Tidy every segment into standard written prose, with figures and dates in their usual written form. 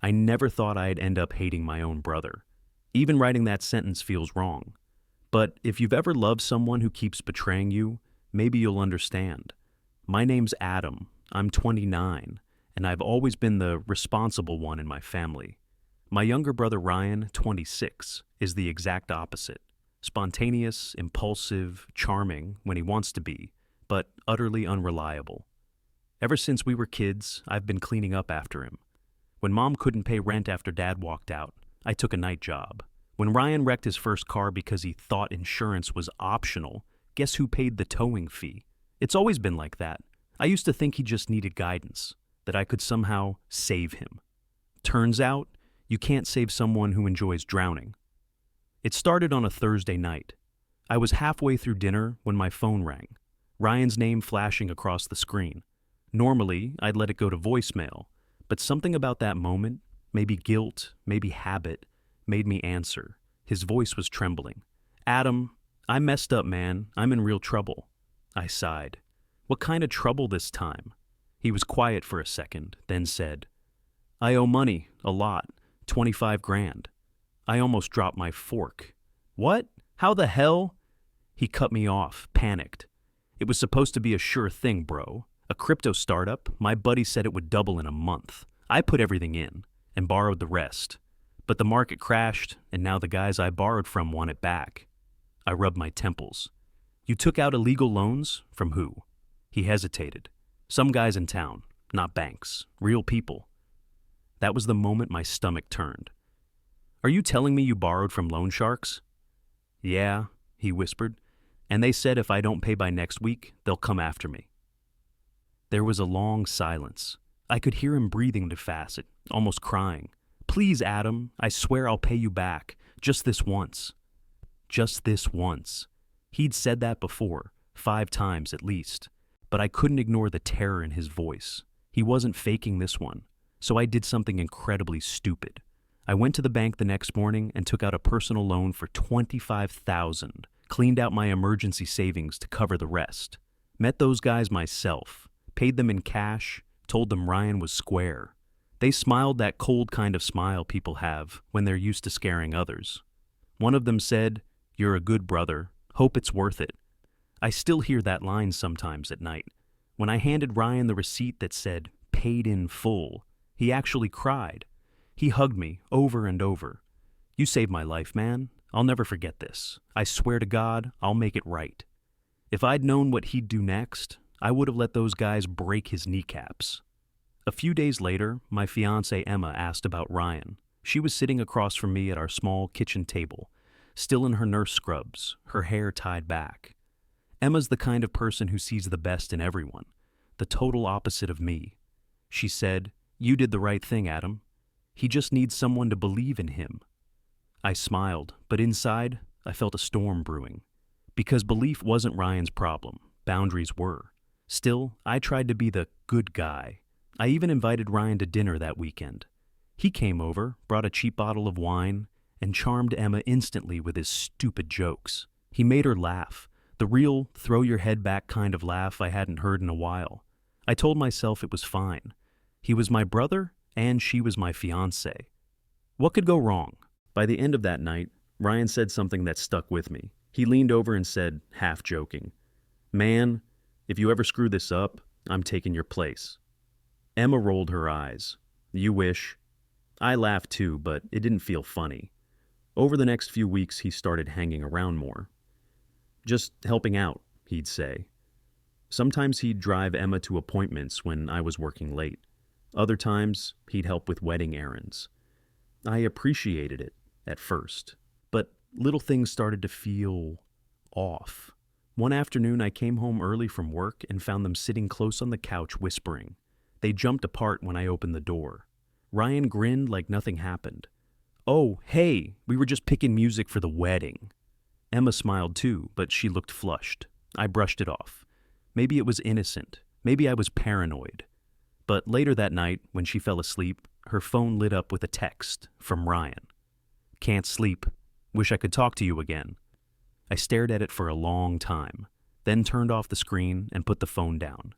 I never thought I'd end up hating my own brother. Even writing that sentence feels wrong. But if you've ever loved someone who keeps betraying you, maybe you'll understand. My name's Adam. I'm 29, and I've always been the responsible one in my family. My younger brother Ryan, 26, is the exact opposite. Spontaneous, impulsive, charming when he wants to be, but utterly unreliable. Ever since we were kids, I've been cleaning up after him. When Mom couldn't pay rent after Dad walked out, I took a night job. When Ryan wrecked his first car because he thought insurance was optional, guess who paid the towing fee? It's always been like that. I used to think he just needed guidance, that I could somehow save him. Turns out, you can't save someone who enjoys drowning. It started on a Thursday night. I was halfway through dinner when my phone rang, Ryan's name flashing across the screen. Normally, I'd let it go to voicemail, but something about that moment, maybe guilt, maybe habit, made me answer. His voice was trembling. "Adam, I messed up, man. I'm in real trouble." I sighed. "What kind of trouble this time?" He was quiet for a second, then said, "I owe money, a lot, 25 grand. I almost dropped my fork." "What? How the hell?" He cut me off, panicked. "It was supposed to be a sure thing, bro. A crypto startup. My buddy said it would double in a month. I put everything in and borrowed the rest. But the market crashed, and now the guys I borrowed from want it back." I rubbed my temples. "You took out illegal loans? From who?" He hesitated. "Some guys in town, not banks, real people." That was the moment my stomach turned. "Are you telling me you borrowed from loan sharks?" "Yeah," he whispered, "and they said if I don't pay by next week, they'll come after me." There was a long silence. I could hear him breathing too fast, almost crying. "Please, Adam, I swear I'll pay you back. Just this once." Just this once. He'd said that before, 5 times at least. But I couldn't ignore the terror in his voice. He wasn't faking this one. So I did something incredibly stupid. I went to the bank the next morning and took out a personal loan for $25,000, cleaned out my emergency savings to cover the rest. Met those guys myself, paid them in cash, told them Ryan was square. They smiled that cold kind of smile people have when they're used to scaring others. One of them said, "You're a good brother. Hope it's worth it." I still hear that line sometimes at night. When I handed Ryan the receipt that said, "Paid in full," he actually cried. He hugged me over and over. "You saved my life, man. I'll never forget this. I swear to God, I'll make it right." If I'd known what he'd do next, I would have let those guys break his kneecaps. A few days later, my fiancée Emma asked about Ryan. She was sitting across from me at our small kitchen table, still in her nurse scrubs, her hair tied back. Emma's the kind of person who sees the best in everyone, the total opposite of me. She said, "You did the right thing, Adam. He just needs someone to believe in him." I smiled, but inside, I felt a storm brewing. Because belief wasn't Ryan's problem, boundaries were. Still, I tried to be the good guy. I even invited Ryan to dinner that weekend. He came over, brought a cheap bottle of wine, and charmed Emma instantly with his stupid jokes. He made her laugh, the real throw-your-head-back kind of laugh I hadn't heard in a while. I told myself it was fine. He was my brother, and she was my fiancée. What could go wrong? By the end of that night, Ryan said something that stuck with me. He leaned over and said, half joking, "Man, if you ever screw this up, I'm taking your place." Emma rolled her eyes. "You wish." I laughed too, but it didn't feel funny. Over the next few weeks, he started hanging around more. "Just helping out," he'd say. Sometimes he'd drive Emma to appointments when I was working late. Other times, he'd help with wedding errands. I appreciated it at first, but little things started to feel off. One afternoon, I came home early from work and found them sitting close on the couch whispering. They jumped apart when I opened the door. Ryan grinned like nothing happened. "Oh, hey, we were just picking music for the wedding." Emma smiled too, but she looked flushed. I brushed it off. Maybe it was innocent. Maybe I was paranoid. But later that night, when she fell asleep, her phone lit up with a text from Ryan. "Can't sleep. Wish I could talk to you again." I stared at it for a long time, then turned off the screen and put the phone down.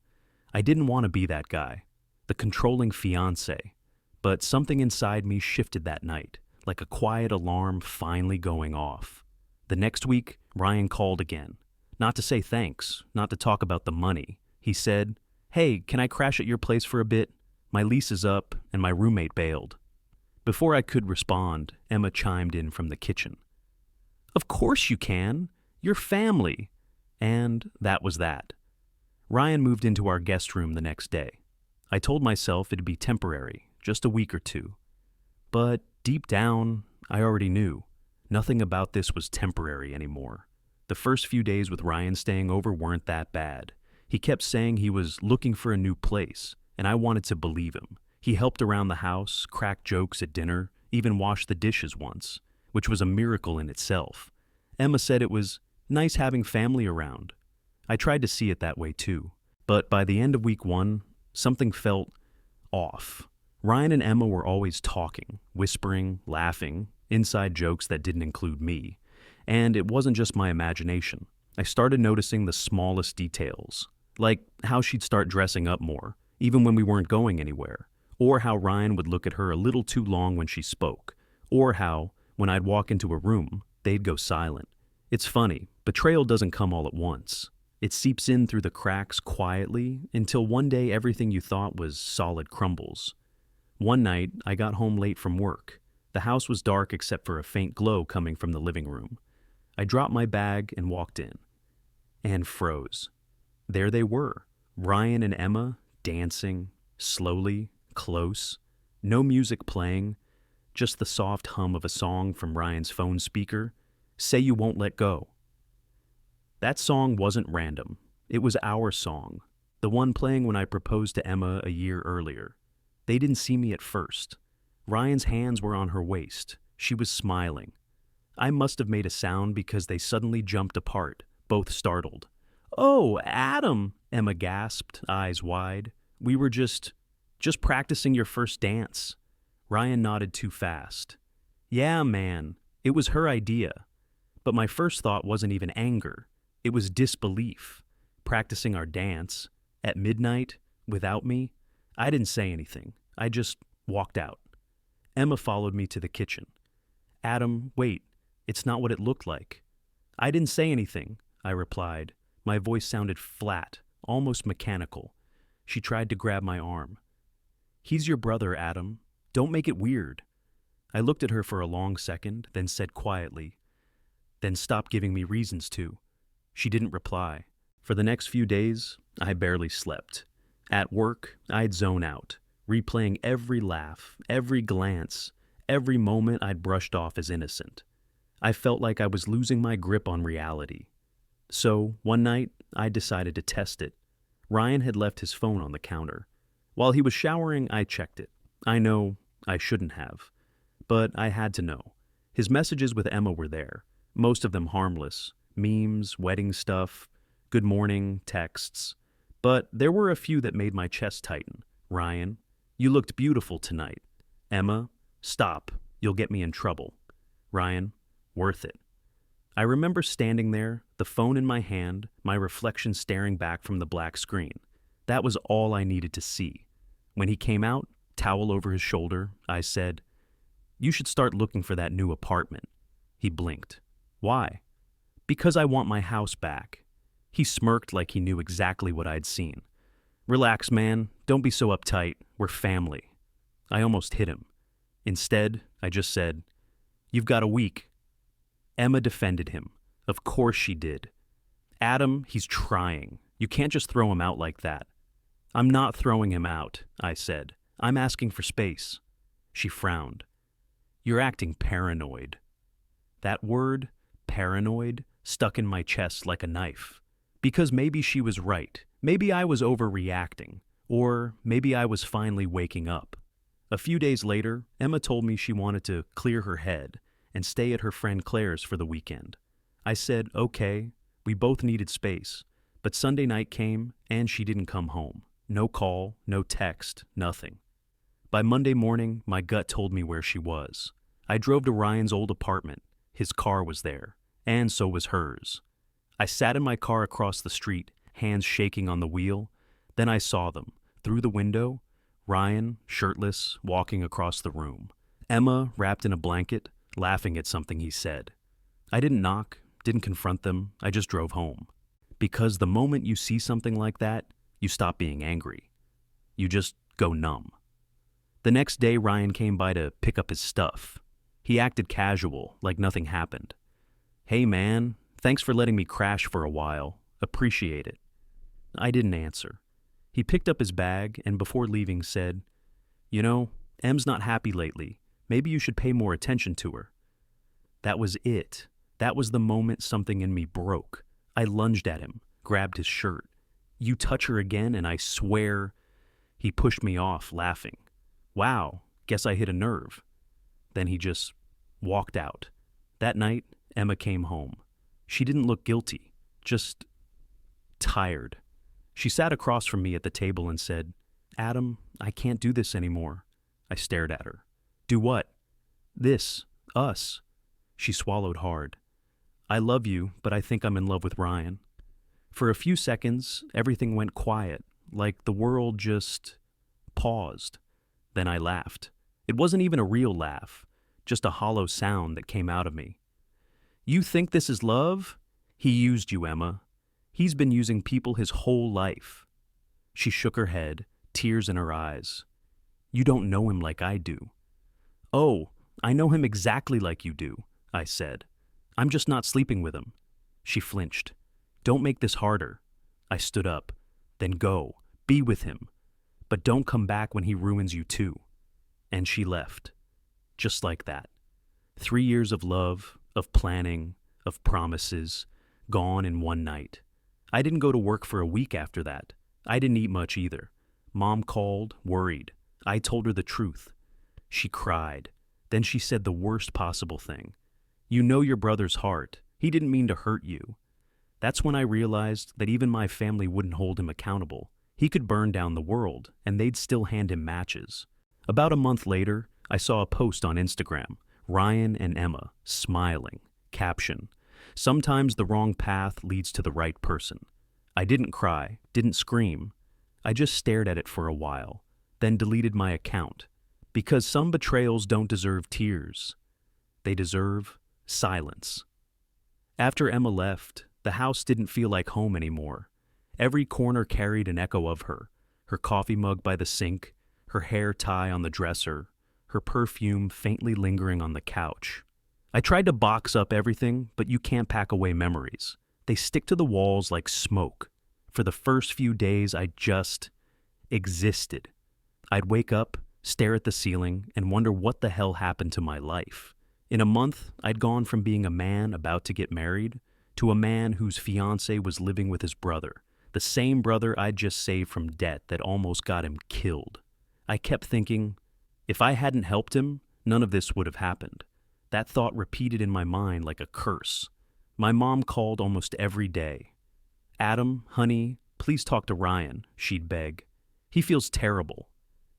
I didn't want to be that guy, the controlling fiancé. But something inside me shifted that night, like a quiet alarm finally going off. The next week, Ryan called again. Not to say thanks, not to talk about the money. He said, "Hey, can I crash at your place for a bit? My lease is up, and my roommate bailed." Before I could respond, Emma chimed in from the kitchen. "Of course you can. You're family." And that was that. Ryan moved into our guest room the next day. I told myself it'd be temporary, just a week or two. But deep down, I already knew. Nothing about this was temporary anymore. The first few days with Ryan staying over weren't that bad. He kept saying he was looking for a new place, and I wanted to believe him. He helped around the house, cracked jokes at dinner, even washed the dishes once, which was a miracle in itself. Emma said it was nice having family around. I tried to see it that way too. But by the end of week 1, something felt off. Ryan and Emma were always talking, whispering, laughing, inside jokes that didn't include me. And it wasn't just my imagination. I started noticing the smallest details, like how she'd start dressing up more, even when we weren't going anywhere, or how Ryan would look at her a little too long when she spoke, or how, when I'd walk into a room, they'd go silent. It's funny, betrayal doesn't come all at once. It seeps in through the cracks quietly until one day everything you thought was solid crumbles. One night, I got home late from work. The house was dark except for a faint glow coming from the living room. I dropped my bag and walked in, and froze. There they were, Ryan and Emma, dancing, slowly, close. No music playing, just the soft hum of a song from Ryan's phone speaker, "Say You Won't Let Go." That song wasn't random. It was our song, the one playing when I proposed to Emma a year earlier. They didn't see me at first. Ryan's hands were on her waist. She was smiling. I must have made a sound because they suddenly jumped apart, both startled. "Oh, Adam," Emma gasped, eyes wide. "We were just practicing your first dance." Ryan nodded too fast. "Yeah, man, it was her idea." But my first thought wasn't even anger. It was disbelief. Practicing our dance, at midnight, without me. I didn't say anything. I just walked out. Emma followed me to the kitchen. "Adam, wait, it's not what it looked like." "I didn't say anything," I replied. My voice sounded flat, almost mechanical. She tried to grab my arm. "He's your brother, Adam. Don't make it weird." I looked at her for a long second, then said quietly, "Then stop giving me reasons to." She didn't reply. For the next few days, I barely slept. At work, I'd zone out, replaying every laugh, every glance, every moment I'd brushed off as innocent. I felt like I was losing my grip on reality. So, one night, I decided to test it. Ryan had left his phone on the counter. While he was showering, I checked it. I know I shouldn't have, but I had to know. His messages with Emma were there, most of them harmless. Memes, wedding stuff, good morning, texts. But there were a few that made my chest tighten. "Ryan, you looked beautiful tonight." "Emma, stop, you'll get me in trouble." "Ryan, worth it." I remember standing there, the phone in my hand, my reflection staring back from the black screen. That was all I needed to see. When he came out, towel over his shoulder, I said, "You should start looking for that new apartment." He blinked. "Why?" "Because I want my house back." He smirked like he knew exactly what I'd seen. "Relax, man. Don't be so uptight. We're family." I almost hit him. Instead, I just said, "You've got a week." Emma defended him. Of course she did. "Adam, he's trying. You can't just throw him out like that." "I'm not throwing him out," I said. "I'm asking for space." She frowned. "You're acting paranoid." That word, paranoid, stuck in my chest like a knife. Because maybe she was right. Maybe I was overreacting. Or maybe I was finally waking up. A few days later, Emma told me she wanted to clear her head and stay at her friend Claire's for the weekend. I said, okay, we both needed space. But Sunday night came, and she didn't come home. No call, no text, nothing. By Monday morning, my gut told me where she was. I drove to Ryan's old apartment. His car was there, and so was hers. I sat in my car across the street, hands shaking on the wheel. Then I saw them, through the window, Ryan, shirtless, walking across the room. Emma, wrapped in a blanket, laughing at something he said. I didn't knock, didn't confront them, I just drove home. Because the moment you see something like that, you stop being angry. You just go numb. The next day, Ryan came by to pick up his stuff. He acted casual, like nothing happened. Hey man, thanks for letting me crash for a while. Appreciate it. I didn't answer. He picked up his bag and before leaving said, You know, Em's not happy lately. Maybe you should pay more attention to her. That was it. That was the moment something in me broke. I lunged at him, grabbed his shirt. You touch her again and I swear... He pushed me off, laughing. Wow, guess I hit a nerve. Then he just walked out. That night, Emma came home. She didn't look guilty, just tired. She sat across from me at the table and said, Adam, I can't do this anymore. I stared at her. Do what? This, us. She swallowed hard. I love you, but I think I'm in love with Ryan. For a few seconds, everything went quiet, like the world just paused. Then I laughed. It wasn't even a real laugh, just a hollow sound that came out of me. You think this is love? He used you, Emma. He's been using people his whole life. She shook her head, tears in her eyes. You don't know him like I do. Oh, I know him exactly like you do, I said. I'm just not sleeping with him. She flinched. Don't make this harder. I stood up. Then go. Be with him. But don't come back when he ruins you too. And she left. Just like that. 3 years of love, of planning, of promises, gone in one night. I didn't go to work for a week after that. I didn't eat much either. Mom called, worried. I told her the truth. She cried. Then she said the worst possible thing. You know your brother's heart. He didn't mean to hurt you. That's when I realized that even my family wouldn't hold him accountable. He could burn down the world, and they'd still hand him matches. About a month later, I saw a post on Instagram. Ryan and Emma, smiling. Caption, sometimes the wrong path leads to the right person. I didn't cry, didn't scream. I just stared at it for a while, then deleted my account. Because some betrayals don't deserve tears. They deserve silence. After Emma left, the house didn't feel like home anymore. Every corner carried an echo of her. Her coffee mug by the sink, her hair tie on the dresser, her perfume faintly lingering on the couch. I tried to box up everything, but you can't pack away memories. They stick to the walls like smoke. For the first few days, I just existed. I'd wake up, stare at the ceiling, and wonder what the hell happened to my life. In a month, I'd gone from being a man about to get married to a man whose fiancée was living with his brother, the same brother I'd just saved from debt that almost got him killed. I kept thinking, if I hadn't helped him, none of this would have happened. That thought repeated in my mind like a curse. My mom called almost every day. Adam, honey, please talk to Ryan, she'd beg. He feels terrible.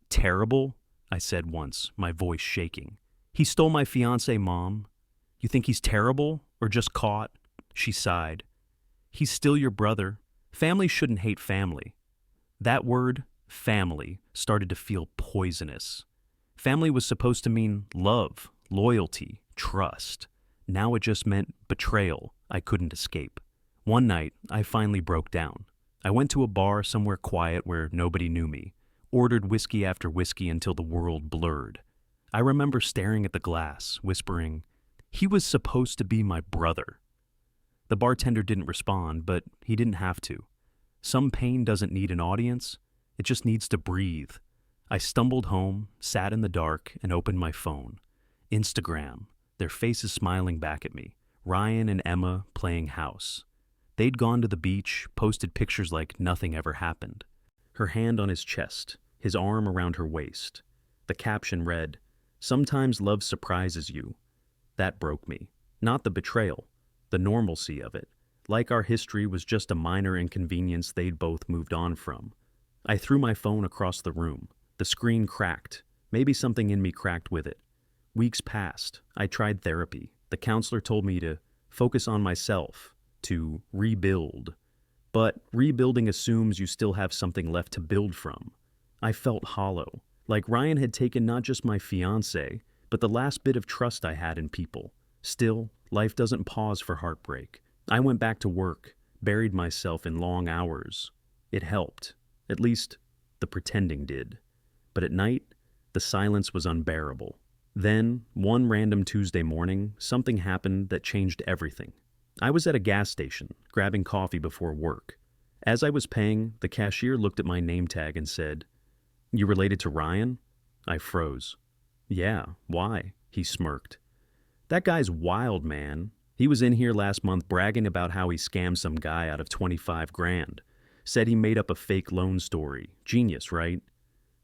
Terrible? I said once, my voice shaking. He stole my fiancée, Mom. You think he's terrible or just caught? She sighed. He's still your brother. Family shouldn't hate family. That word, family, started to feel poisonous. Family was supposed to mean love, loyalty, trust. Now it just meant betrayal I couldn't escape. One night, I finally broke down. I went to a bar somewhere quiet where nobody knew me, ordered whiskey after whiskey until the world blurred. I remember staring at the glass, whispering, he was supposed to be my brother. The bartender didn't respond, but he didn't have to. Some pain doesn't need an audience, it just needs to breathe. I stumbled home, sat in the dark, and opened my phone. Instagram, their faces smiling back at me. Ryan and Emma playing house. They'd gone to the beach, posted pictures like nothing ever happened. Her hand on his chest, his arm around her waist. The caption read, "Sometimes love surprises you." That broke me. Not the betrayal, the normalcy of it. Like our history was just a minor inconvenience they'd both moved on from. I threw my phone across the room. The screen cracked. Maybe something in me cracked with it. Weeks passed. I tried therapy. The counselor told me to focus on myself, to rebuild. But rebuilding assumes you still have something left to build from. I felt hollow, like Ryan had taken not just my fiancée, but the last bit of trust I had in people. Still, life doesn't pause for heartbreak. I went back to work, buried myself in long hours. It helped. At least, the pretending did. But at night, the silence was unbearable. Then, one random Tuesday morning, something happened that changed everything. I was at a gas station, grabbing coffee before work. As I was paying, the cashier looked at my name tag and said, "You related to Ryan?" I froze. "Yeah, why?" He smirked. "That guy's wild, man. He was in here last month bragging about how he scammed some guy out of 25 grand. Said he made up a fake loan story. Genius, right?"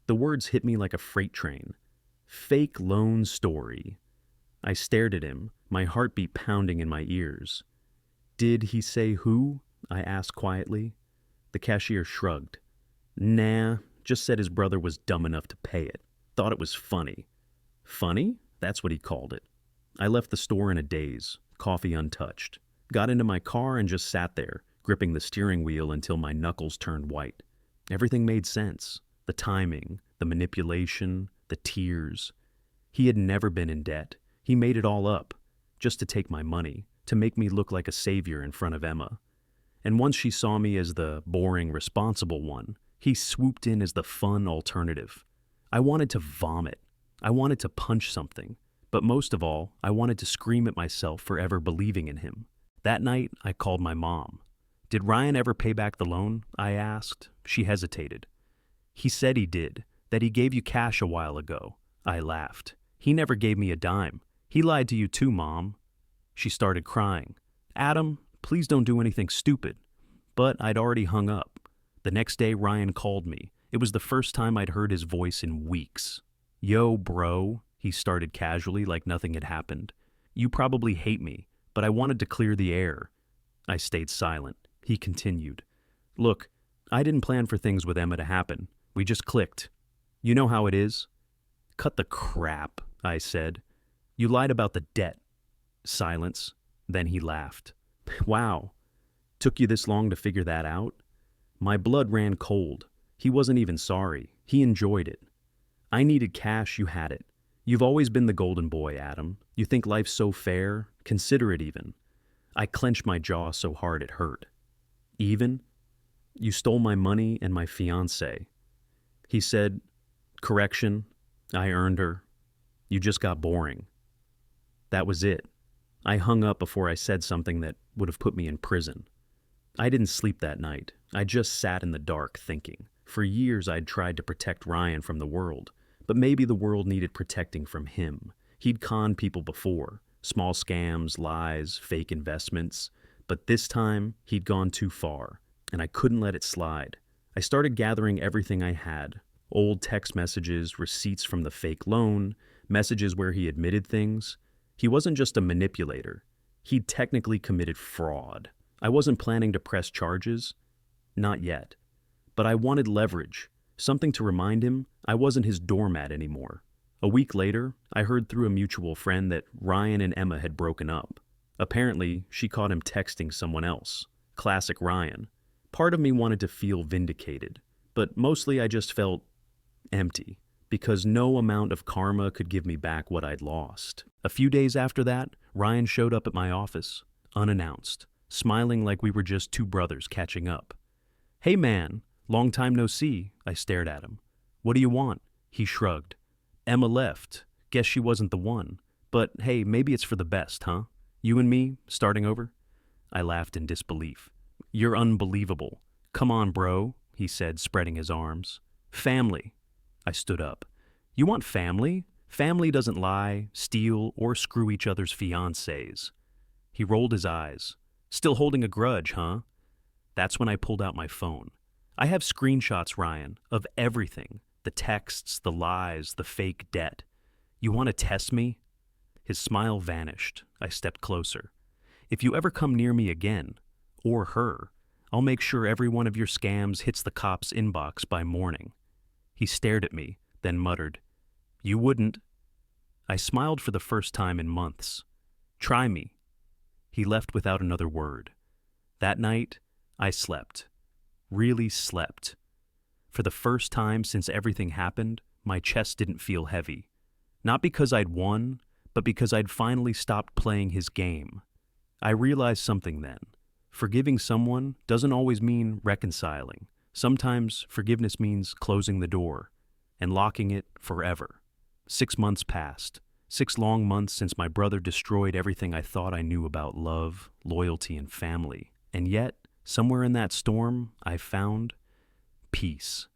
The words hit me like a freight train. Fake loan story. I stared at him, my heartbeat pounding in my ears. "Did he say who?" I asked quietly. The cashier shrugged. "Nah, just said his brother was dumb enough to pay it. Thought it was funny." Funny? That's what he called it. I left the store in a daze, coffee untouched. Got into my car and just sat there, gripping the steering wheel until my knuckles turned white. Everything made sense. The timing, the manipulation, the tears. He had never been in debt. He made it all up, just to take my money, to make me look like a savior in front of Emma. And once she saw me as the boring, responsible one, he swooped in as the fun alternative. I wanted to vomit. I wanted to punch something. But most of all, I wanted to scream at myself for ever believing in him. That night, I called my mom. "Did Ryan ever pay back the loan?" I asked. She hesitated. "He said he did, that he gave you cash a while ago." I laughed. "He never gave me a dime. He lied to you too, Mom." She started crying. "Adam, please don't do anything stupid." But I'd already hung up. The next day, Ryan called me. It was the first time I'd heard his voice in weeks. "Yo, bro," he started casually like nothing had happened. "You probably hate me, but I wanted to clear the air." I stayed silent. He continued. "Look, I didn't plan for things with Emma to happen. We just clicked. You know how it is." "Cut the crap," I said. "You lied about the debt." Silence. Then he laughed. "Wow. Took you this long to figure that out?" My blood ran cold. He wasn't even sorry. He enjoyed it. "I needed cash, you had it. You've always been the golden boy, Adam. You think life's so fair? Consider it even." I clenched my jaw so hard it hurt. "Even? You stole my money and my fiancée." He said, "Correction, I earned her. You just got boring." That was it. I hung up before I said something that would have put me in prison. I didn't sleep that night. I just sat in the dark thinking. For years I'd tried to protect Ryan from the world, but maybe the world needed protecting from him. He'd conned people before. Small scams, lies, fake investments. But this time, he'd gone too far, and I couldn't let it slide. I started gathering everything I had. Old text messages, receipts from the fake loan, messages where he admitted things. He wasn't just a manipulator. He'd technically committed fraud. I wasn't planning to press charges. Not yet. But I wanted leverage, something to remind him I wasn't his doormat anymore. A week later, I heard through a mutual friend that Ryan and Emma had broken up. Apparently, she caught him texting someone else. Classic Ryan. Part of me wanted to feel vindicated, but mostly I just felt empty, because no amount of karma could give me back what I'd lost. A few days after that, Ryan showed up at my office, unannounced, smiling like we were just two brothers catching up. "Hey man, long time no see," I stared at him. "What do you want?" He shrugged. "Emma left. Guess she wasn't the one. But hey, maybe it's for the best, huh? You and me, starting over?" I laughed in disbelief. "You're unbelievable. Come on, bro," he said, spreading his arms. "Family." I stood up. "You want family? Family doesn't lie, steal, or screw each other's fiancés." He rolled his eyes. "Still holding a grudge, huh?" That's when I pulled out my phone. I have screenshots, Ryan, of everything. The texts, the lies, the fake debt. You want to test me? His smile vanished. I stepped closer. "If you ever come near me again, or her, I'll make sure every one of your scams hits the cops' inbox by morning." He stared at me, then muttered, "You wouldn't." I smiled for the first time in months. "Try me." He left without another word. That night, I slept. Really slept. For the first time since everything happened, my chest didn't feel heavy. Not because I'd won, but because I'd finally stopped playing his game. I realized something then. Forgiving someone doesn't always mean reconciling. Sometimes forgiveness means closing the door and locking it forever. 6 months passed. 6 long months since my brother destroyed everything I thought I knew about love, loyalty, and family. And yet, somewhere in that storm, I found peace.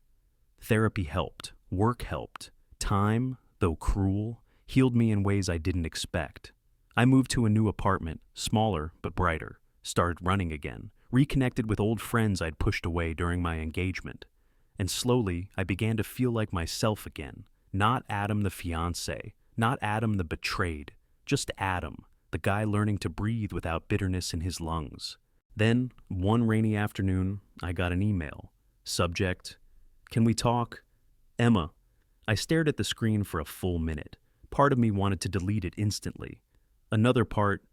Therapy helped. Work helped. Time, though cruel, healed me in ways I didn't expect. I moved to a new apartment, smaller but brighter, started running again, reconnected with old friends I'd pushed away during my engagement. And slowly, I began to feel like myself again. Not Adam the fiancé, not Adam the betrayed, just Adam, the guy learning to breathe without bitterness in his lungs. Then, one rainy afternoon, I got an email. Subject, "Can we talk? Emma." I stared at the screen for a full minute. Part of me wanted to delete it instantly. Another part,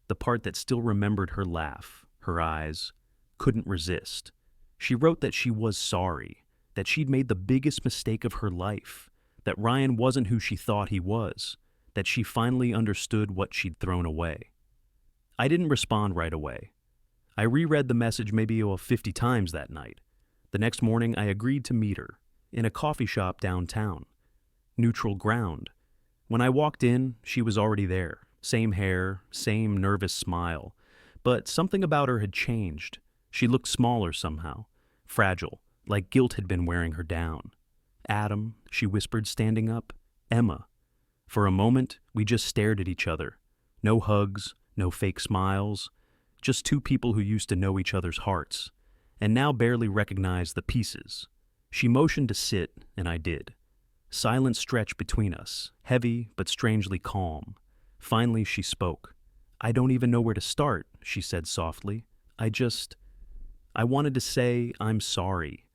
the part that still remembered her laugh, her eyes, couldn't resist. She wrote that she was sorry, that she'd made the biggest mistake of her life, that Ryan wasn't who she thought he was, that she finally understood what she'd thrown away. I didn't respond right away. I reread the message maybe 50 times that night. The next morning, I agreed to meet her in a coffee shop downtown. Neutral ground. When I walked in, she was already there. Same hair, same nervous smile. But something about her had changed. She looked smaller somehow, fragile, like guilt had been wearing her down. "Adam," she whispered, standing up. "Emma." For a moment, we just stared at each other. No hugs, no fake smiles. Just two people who used to know each other's hearts, and now barely recognized the pieces. She motioned to sit, and I did. Silence stretched between us, heavy but strangely calm. Finally, she spoke. "I don't even know where to start," she said softly. I wanted to say I'm sorry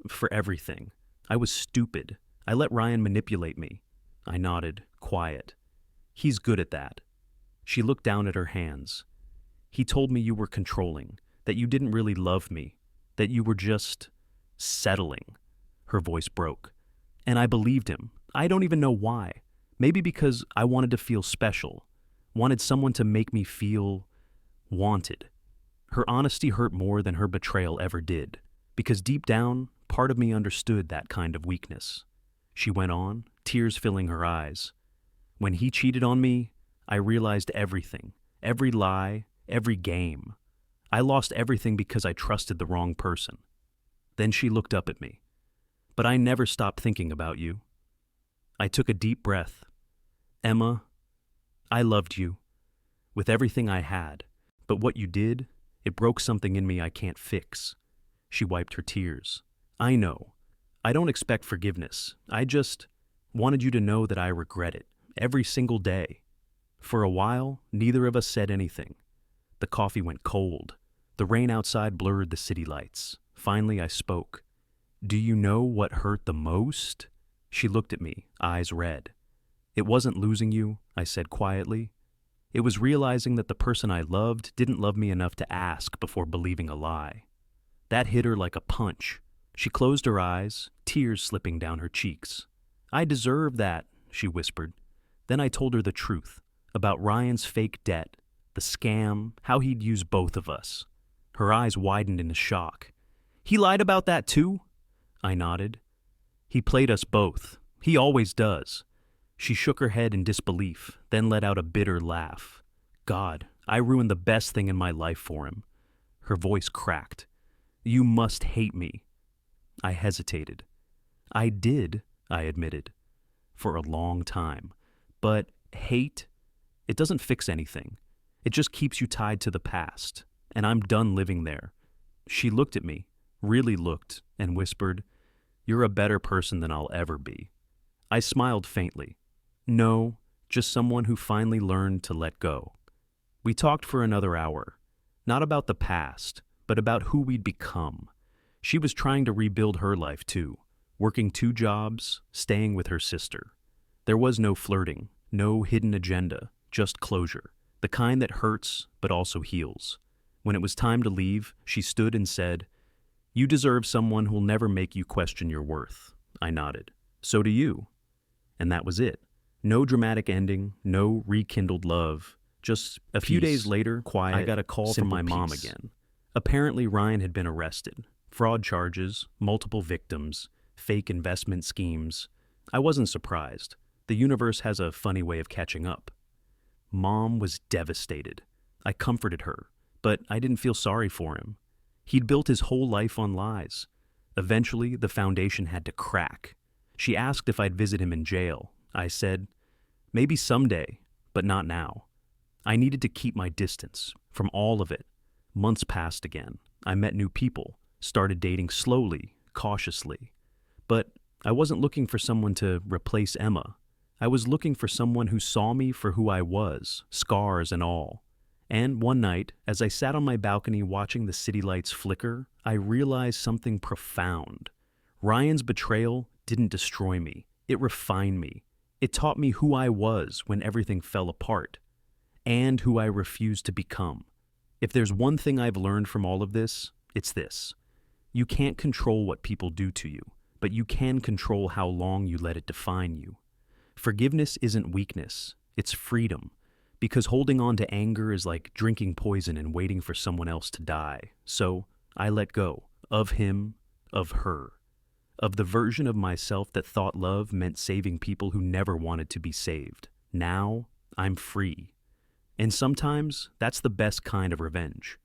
for everything. I was stupid. I let Ryan manipulate me." I nodded, quiet. "He's good at that." She looked down at her hands. "He told me you were controlling, that you didn't really love me, that you were just settling." Her voice broke. And I believed him. I don't even know why. Maybe because I wanted to feel special, wanted someone to make me feel wanted. Her honesty hurt more than her betrayal ever did, because deep down, part of me understood that kind of weakness. She went on, tears filling her eyes. "When he cheated on me, I realized everything, every lie, every game. I lost everything because I trusted the wrong person." Then she looked up at me. "But I never stopped thinking about you." I took a deep breath. "Emma, I loved you with everything I had, but what you did, it broke something in me I can't fix." She wiped her tears. "I know. I don't expect forgiveness. I just wanted you to know that I regret it, every single day." For a while, neither of us said anything. The coffee went cold. The rain outside blurred the city lights. Finally, I spoke. "Do you know what hurt the most?" She looked at me, eyes red. "It wasn't losing you," I said quietly. "It was realizing that the person I loved didn't love me enough to ask before believing a lie." That hit her like a punch. She closed her eyes, tears slipping down her cheeks. "I deserve that," she whispered. Then I told her the truth, about Ryan's fake debt, the scam, how he'd use both of us. Her eyes widened in shock. "He lied about that too?" I nodded. "He played us both. He always does." She shook her head in disbelief, then let out a bitter laugh. "God, I ruined the best thing in my life for him." Her voice cracked. "You must hate me." I hesitated. "I did," I admitted, "for a long time. But hate, it doesn't fix anything. It just keeps you tied to the past, and I'm done living there." She looked at me, really looked, and whispered, "You're a better person than I'll ever be." I smiled faintly. "No, just someone who finally learned to let go." We talked for another hour, not about the past, but about who we'd become. She was trying to rebuild her life too, working 2 jobs, staying with her sister. There was no flirting, no hidden agenda, just closure, the kind that hurts but also heals. When it was time to leave, she stood and said, You deserve someone who'll never make you question your worth. I nodded. So do you. And that was it. No dramatic ending, no rekindled love. Just a few days later, quiet, I got a call from my mom again. Apparently, Ryan had been arrested. Fraud charges, multiple victims, fake investment schemes. I wasn't surprised. The universe has a funny way of catching up. Mom was devastated. I comforted her, but I didn't feel sorry for him. He'd built his whole life on lies. Eventually, the foundation had to crack. She asked if I'd visit him in jail. I said, maybe someday, but not now. I needed to keep my distance from all of it. Months passed again. I met new people, started dating slowly, cautiously. But I wasn't looking for someone to replace Emma. I was looking for someone who saw me for who I was, scars and all. And one night, as I sat on my balcony watching the city lights flicker, I realized something profound. Ryan's betrayal didn't destroy me. It refined me. It taught me who I was when everything fell apart, and who I refused to become. If there's one thing I've learned from all of this, it's this. You can't control what people do to you, but you can control how long you let it define you. Forgiveness isn't weakness, it's freedom. Because holding on to anger is like drinking poison and waiting for someone else to die. So I let go of him, of her, of the version of myself that thought love meant saving people who never wanted to be saved. Now I'm free. And sometimes that's the best kind of revenge.